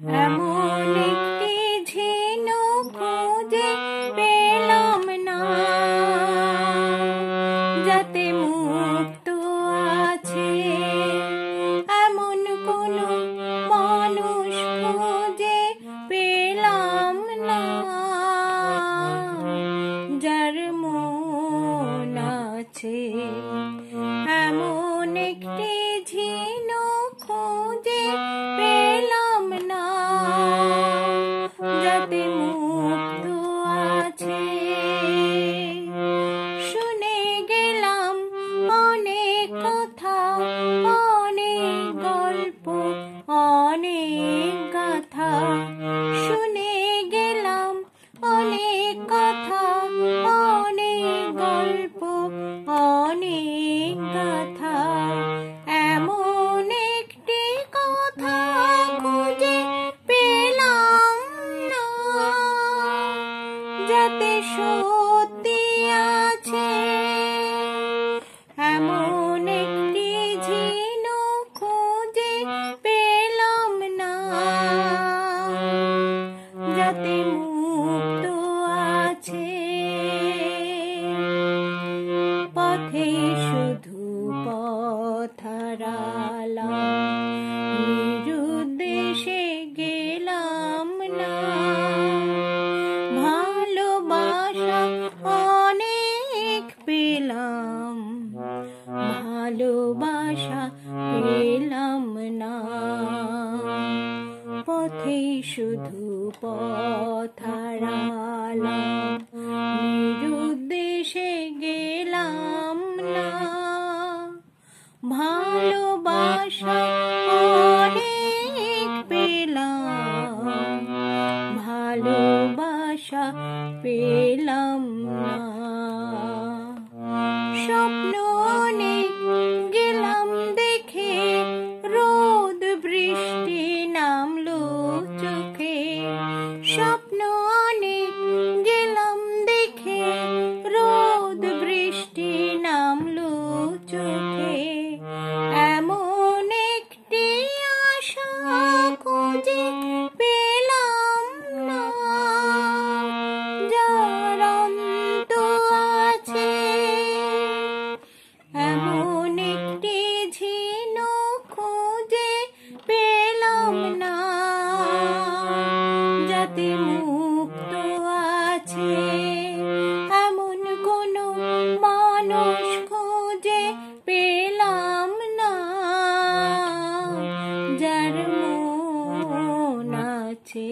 এমন একটি ঝিনুক খুঁজে পেলাম না, যাতে মুক্ত আছে এমন কোনো মানুষ খুঁজে পেলাম না, যার মন আছে। এমন একটি ঝিনুক খুঁজে পেলাম না, যাতে মুক্ত আছে। শুনে গেলাম অনেক কথা, অনেক গল্প, অনেক গাথা। শুনে গেলাম অনেক কথা, অনেক গল্প, অনেক গাথা। এমন একটি কথা খুঁজে পেলাম না, যাতে সত্যি আছে। এমন একটি ঝিনুক খুঁজে পেলাম না, যাতে মুক্ত আছে। পথে শুধু পথ হারালাম, নিরুদ্দেশে গেলাম না। ভালোবাসা অনেক পেলাম, ভালোবাসা পেলাম না। পথে শুধু পথ হারালাম, নিরুদ্দেশে গেলাম না। ভালোবাসা অনেক পেলাম, ভালোবাসা পেলাম না। স্বপ্ন অনেক গেলাম দেখে, রোদ বৃষ্টি নামলো চোখে। স্বপ্ন অনেক গেলাম দেখে, রোদ বৃষ্টি নামলো চোখে। এমন একটি আশা খুঁজে পেলাম না, যার অন্ত আছে। এমন একটি ঝিনুক খুঁজে পেলাম না, যাতে মুক্ত আছে। এমন কোনো মানুষ খুঁজে পেলাম না, যার মন আছে।